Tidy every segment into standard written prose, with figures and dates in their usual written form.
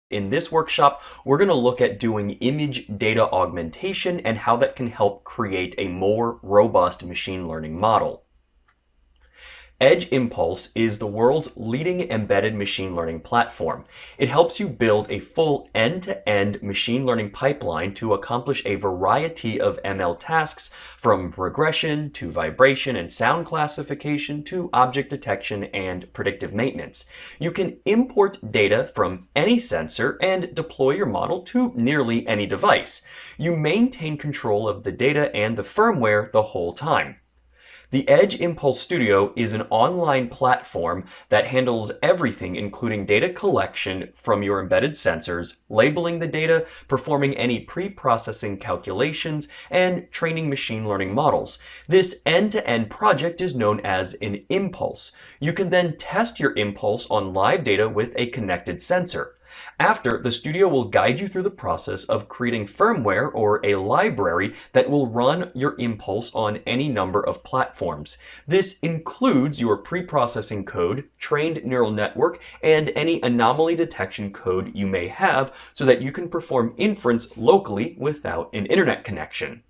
In this workshop, we're going to look at doing image data augmentation and how that can help create a more robust machine learning model. Edge Impulse is the world's leading embedded machine learning platform. It helps you build a full end-to-end machine learning pipeline to accomplish a variety of ML tasks, from regression to vibration and sound classification to object detection and predictive maintenance. You can import data from any sensor and deploy your model to nearly any device. You maintain control of the data and the firmware the whole time. The Edge Impulse Studio is an online platform that handles everything, including data collection from your embedded sensors, labeling the data, performing any pre-processing calculations, and training machine learning models. This end-to-end project is known as an impulse. You can then test your impulse on live data with a connected sensor. After, the studio will guide you through the process of creating firmware or a library that will run your impulse on any number of platforms. This includes your pre-processing code, trained neural network, and any anomaly detection code you may have so that you can perform inference locally without an internet connection.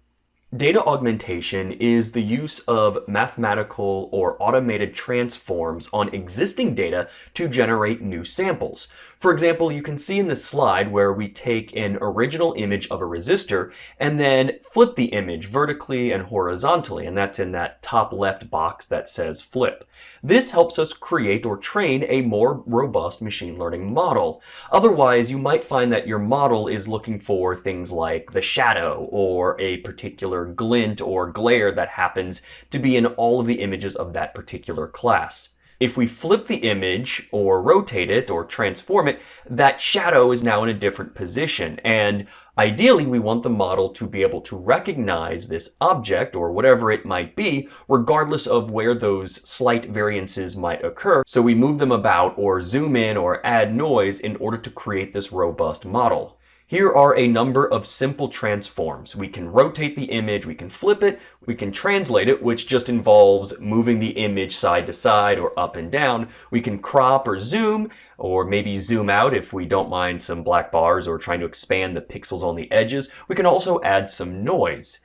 Data augmentation is the use of mathematical or automated transforms on existing data to generate new samples. For example, you can see in this slide where we take an original image of a resistor and then flip the image vertically and horizontally, and that's in that top left box that says flip. This helps us create or train a more robust machine learning model. Otherwise, you might find that your model is looking for things like the shadow or a particular glint or glare that happens to be in all of the images of that particular class. If we flip the image or rotate it or transform it, that shadow is now in a different position. And ideally, we want the model to be able to recognize this object or whatever it might be, regardless of where those slight variances might occur. So we move them about or zoom in or add noise in order to create this robust model. Here are a number of simple transforms. We can rotate the image, we can flip it, we can translate it, which just involves moving the image side to side or up and down. We can crop or zoom, or maybe zoom out if we don't mind some black bars or trying to expand the pixels on the edges. We can also add some noise.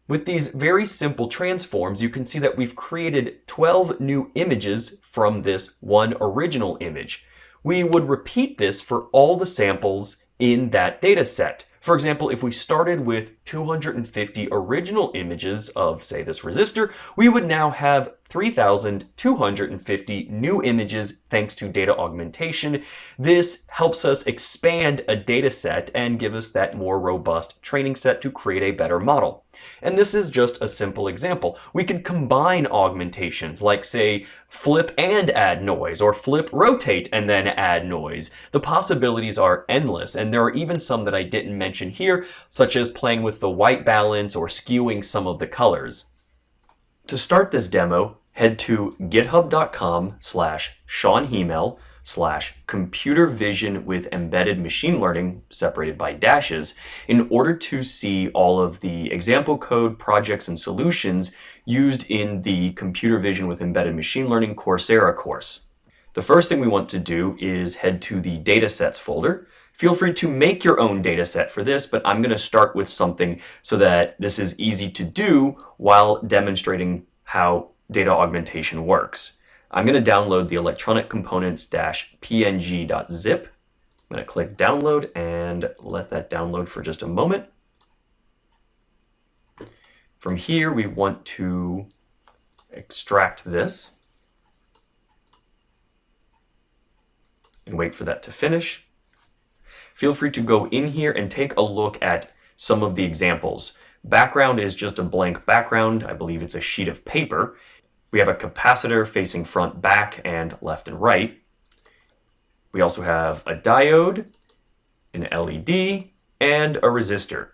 With these very simple transforms, you can see that we've created 12 new images from this one original image. We would repeat this for all the samples in that data set. For example, if we started with 250 original images of, say, this resistor, we would now have 3,250 new images thanks to data augmentation. This helps us expand a data set and give us that more robust training set to create a better model. And this is just a simple example. We could combine augmentations like, say, flip and add noise, or flip, rotate, and then add noise. The possibilities are endless, and there are even some that I didn't mention here, such as playing with the white balance or skewing some of the colors. To start this demo, head to github.com/Shawn Hymel/computer vision with embedded machine learning, separated by dashes, in order to see all of the example code, projects, and solutions used in the computer vision with embedded machine learning Coursera course. The first thing we want to do is head to the datasets folder. Feel free to make your own data set for this, but I'm going to start with something so that this is easy to do while demonstrating how data augmentation works. I'm going to download the electronic components-png.zip. I'm going to click download and let that download for just a moment. From here, we want to extract this and wait for that to finish. Feel free to go in here and take a look at some of the examples. Background is just a blank background. I believe it's a sheet of paper. We have a capacitor facing front, back, and left and right. We also have a diode, an LED, and a resistor.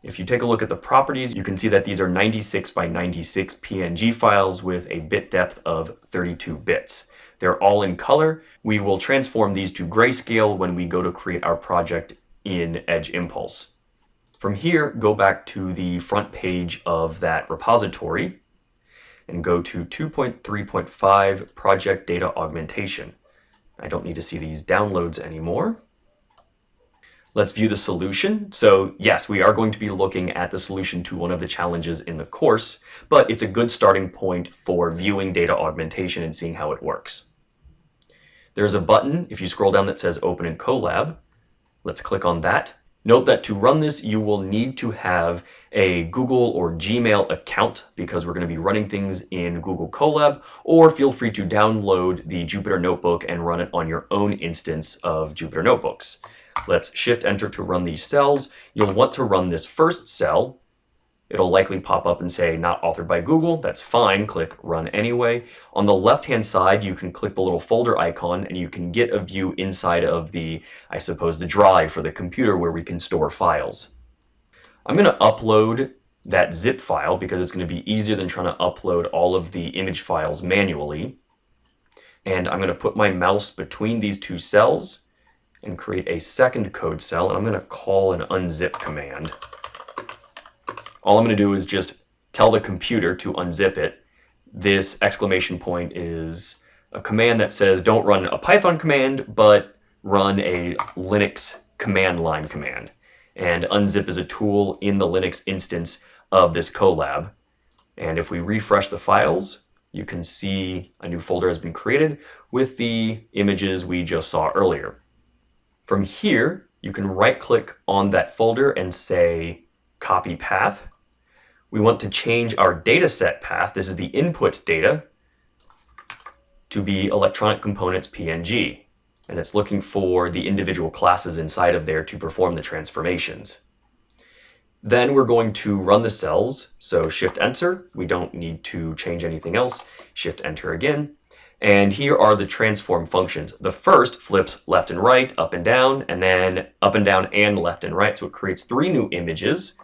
If you take a look at the properties, you can see that these are 96 by 96 PNG files with a bit depth of 32 bits. They're all in color. We will transform these to grayscale when we go to create our project in Edge Impulse. From here, go back to the front page of that repository and go to 2.3.5 Project Data Augmentation. I don't need to see these downloads anymore. Let's view the solution. So yes, we are going to be looking at the solution to one of the challenges in the course, but it's a good starting point for viewing data augmentation and seeing how it works. There's a button, if you scroll down, that says Open in Colab. Let's click on that. Note that to run this, you will need to have a Google or Gmail account because we're going to be running things in Google Colab, or feel free to download the Jupyter Notebook and run it on your own instance of Jupyter Notebooks. Let's Shift Enter to run these cells. You'll want to run this first cell. It'll likely pop up and say not authored by Google. That's fine. Click Run anyway. On the left-hand side, you can click the little folder icon and you can get a view inside of the, I suppose, the drive for the computer where we can store files. I'm going to upload that zip file because it's going to be easier than trying to upload all of the image files manually. And I'm going to put my mouse between these two cells and create a second code cell. And I'm going to call an unzip command. All I'm going to do is just tell the computer to unzip it. This exclamation point is a command that says don't run a Python command, but run a Linux command line command. And unzip is a tool in the Linux instance of this Colab. And if we refresh the files, you can see a new folder has been created with the images we just saw earlier. From here, you can right-click on that folder and say copy path. We want to change our dataset path, this is the input data, to be electronic components PNG. And it's looking for the individual classes inside of there to perform the transformations. Then we're going to run the cells. So Shift Enter, we don't need to change anything else. Shift Enter again. And here are the transform functions. The first flips left and right, up and down, and then up and down and left and right. So it creates 3 new images.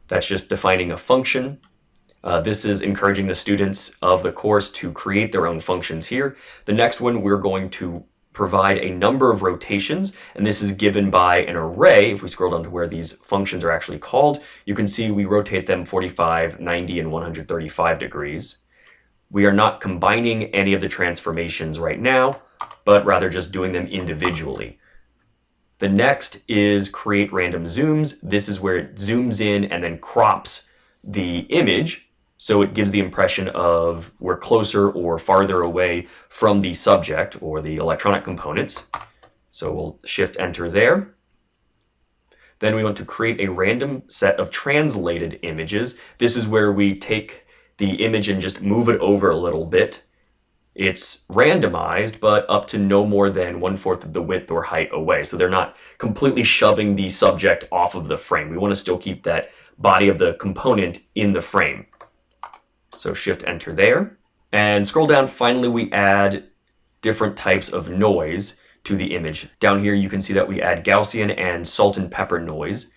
That's just defining a function. This is encouraging the students of the course to create their own functions here. The next one, we're going to provide a number of rotations, and this is given by an array. If we scroll down to where these functions are actually called, you can see we rotate them 45, 90, and 135 degrees. We are not combining any of the transformations right now, but rather just doing them individually. The next is create random zooms. This is where it zooms in and then crops the image, so it gives the impression of we're closer or farther away from the subject or the electronic components. So we'll Shift Enter there. Then we want to create a random set of translated images. This is where we take the image and just move it over a little bit. It's randomized, but up to no more than 1/4 of the width or height away. So they're not completely shoving the subject off of the frame. We want to still keep that body of the component in the frame. So Shift Enter there. And scroll down, finally we add different types of noise to the image. Down here you can see that we add Gaussian and salt and pepper noise.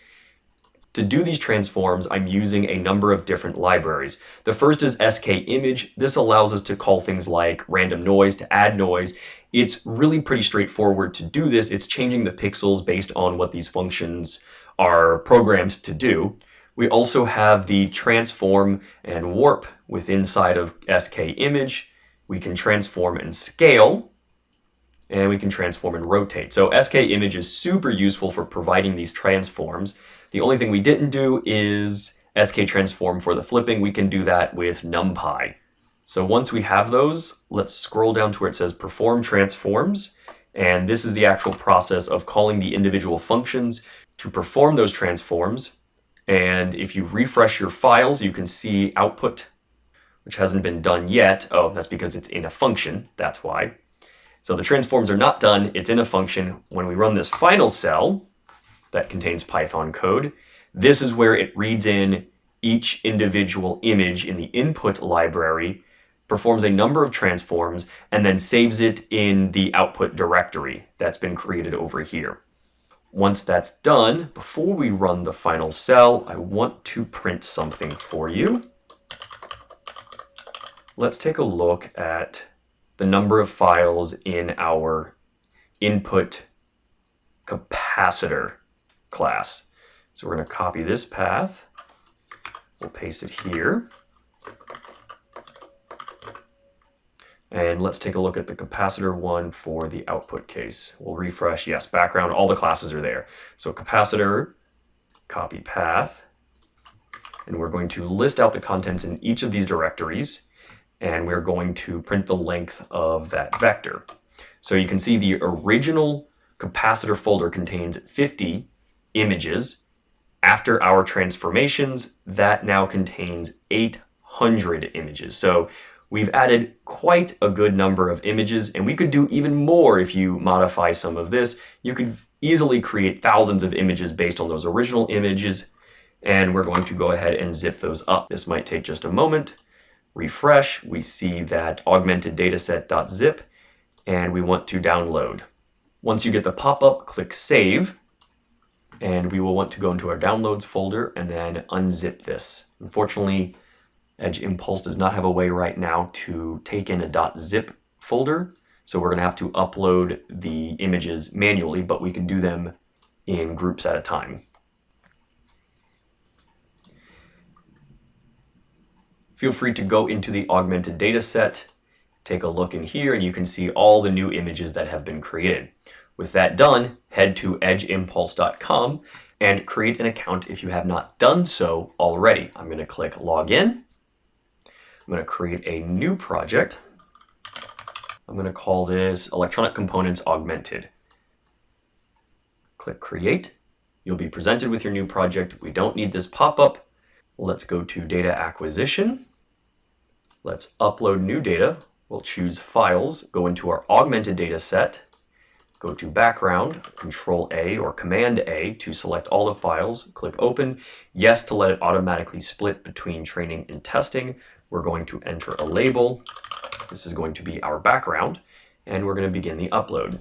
To do these transforms, I'm using a number of different libraries. The first is skimage. This allows us to call things like random noise to add noise. It's really pretty straightforward to do this. It's changing the pixels based on what these functions are programmed to do. We also have the transform and warp within inside of skimage. We can transform and scale, and we can transform and rotate. So skimage is super useful for providing these transforms. The only thing we didn't do is sktransform for the flipping. We can do that with NumPy. So once we have those, let's scroll down to where it says perform transforms. And this is the actual process of calling the individual functions to perform those transforms. And if you refresh your files, you can see output, which hasn't been done yet. Oh, that's because it's in a function. That's why. So the transforms are not done. It's in a function. When we run this final cell that contains Python code, this is where it reads in each individual image in the input library, performs a number of transforms, and then saves it in the output directory that's been created over here. Once that's done, before we run the final cell, I want to print something for you. Let's take a look at the number of files in our input capacitor class. So we're going to copy this path. We'll paste it here. And let's take a look at the capacitor one for the output case. We'll refresh, yes, background, all the classes are there. So capacitor, copy path, and we're going to list out the contents in each of these directories, and we're going to print the length of that vector. So you can see the original capacitor folder contains 50 images. After our transformations, that now contains 800 images. So we've added quite a good number of images, and we could do even more if you modify some of this. You could easily create thousands of images based on those original images, and we're going to go ahead and zip those up. This might take just a moment. Refresh, we see that augmented dataset.zip, and we want to download. Once you get the pop-up, click Save, and we will want to go into our Downloads folder and then unzip this. Unfortunately, Edge Impulse does not have a way right now to take in a .zip folder, so we're going to have to upload the images manually, but we can do them in groups at a time. Feel free to go into the augmented dataset, take a look in here, and you can see all the new images that have been created. With that done, head to edgeimpulse.com and create an account if you have not done so already. I'm going to click Login. I'm going to create a new project. I'm going to call this Electronic Components Augmented. Click Create. You'll be presented with your new project. We don't need this pop-up. Let's go to Data Acquisition. Let's upload new data. We'll choose Files, go into our Augmented Data Set, go to Background, Control A or Command A to select all the files, click Open. Yes to let it automatically split between training and testing. We're going to enter a label. This is going to be our background, and we're going to begin the upload.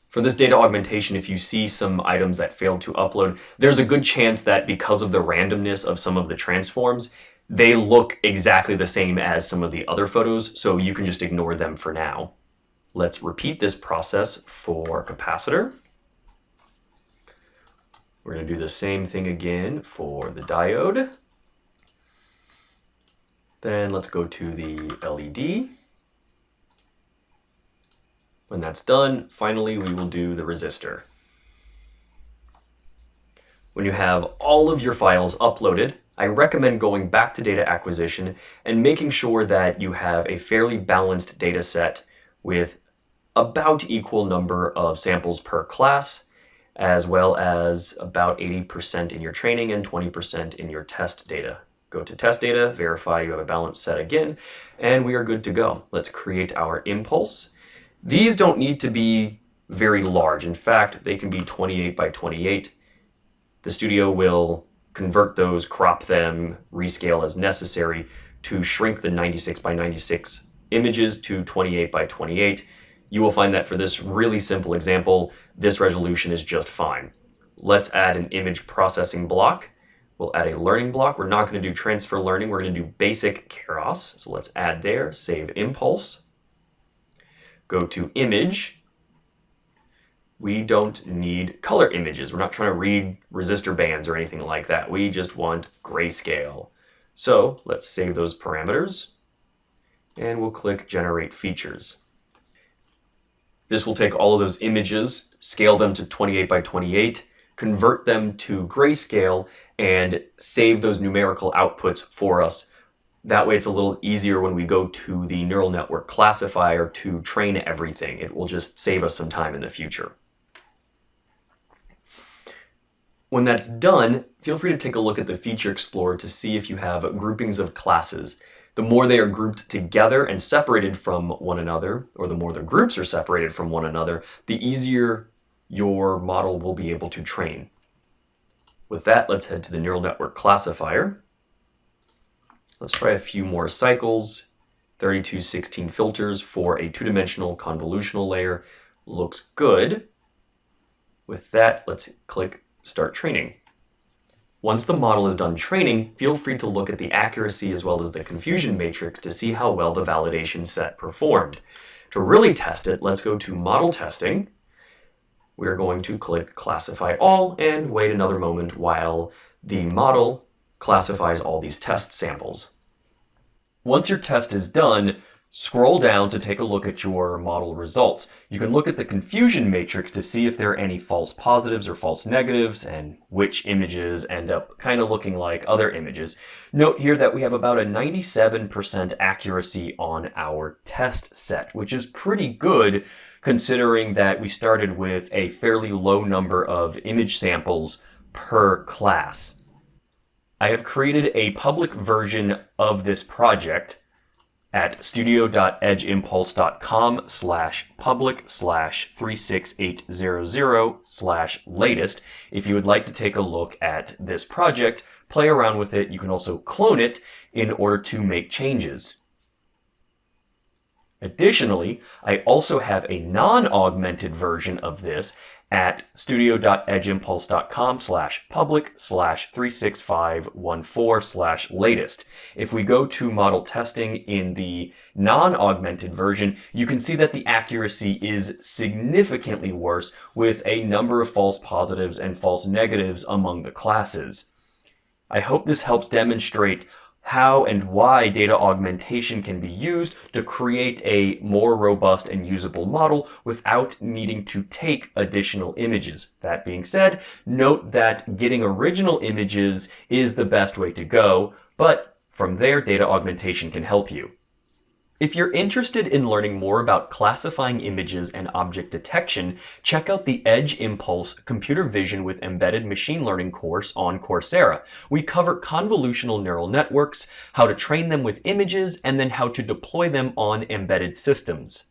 For this data augmentation, if you see some items that failed to upload, there's a good chance that because of the randomness of some of the transforms, they look exactly the same as some of the other photos, so you can just ignore them for now. Let's repeat this process for capacitor. We're going to do the same thing again for the diode. Then let's go to the LED. When that's done, finally we will do the resistor. When you have all of your files uploaded, I recommend going back to data acquisition and making sure that you have a fairly balanced data set with about equal number of samples per class, as well as about 80% in your training and 20% in your test data. Go to test data, verify you have a balanced set again, and we are good to go. Let's create our impulse. These don't need to be very large. In fact, they can be 28 by 28. The studio will convert those, crop them, rescale as necessary to shrink the 96 by 96 images to 28 by 28. You will find that for this really simple example, this resolution is just fine. Let's add an image processing block. We'll add a learning block. We're not going to do transfer learning. We're going to do basic keras. So let's add there, save impulse. Go to image. We don't need color images. We're not trying to read resistor bands or anything like that. We just want grayscale. So let's save those parameters and we'll click generate features. This will take all of those images, scale them to 28 by 28, convert them to grayscale, and save those numerical outputs for us. That way it's a little easier when we go to the neural network classifier to train everything. It will just save us some time in the future. When that's done, feel free to take a look at the Feature Explorer to see if you have groupings of classes. The more they are grouped together and separated from one another, or the more the groups are separated from one another, the easier your model will be able to train. With that, let's head to the neural network classifier. Let's try a few more cycles. 3216 filters for a two-dimensional convolutional layer. Looks good. With that, let's click Start Training. Once the model is done training, feel free to look at the accuracy as well as the confusion matrix to see how well the validation set performed. To really test it, let's go to Model Testing. We're going to click Classify All and wait another moment while the model classifies all these test samples. Once your test is done, scroll down to take a look at your model results. You can look at the confusion matrix to see if there are any false positives or false negatives and which images end up kind of looking like other images. Note here that we have about a 97% accuracy on our test set, which is pretty good considering that we started with a fairly low number of image samples per class. I have created a public version of this project at studio.edgeimpulse.com/public/36800/latest. If you would like to take a look at this project, play around with it. You can also clone it in order to make changes. Additionally, I also have a non-augmented version of this at studio.edgeimpulse.com/public/36514/latest. If we go to model testing in the non-augmented version, you can see that the accuracy is significantly worse with a number of false positives and false negatives among the classes. I hope this helps demonstrate how and why data augmentation can be used to create a more robust and usable model without needing to take additional images. That being said, note that getting original images is the best way to go, but from there, data augmentation can help you. If you're interested in learning more about classifying images and object detection, check out the Edge Impulse Computer Vision with Embedded Machine Learning course on Coursera. We cover convolutional neural networks, how to train them with images, and then how to deploy them on embedded systems.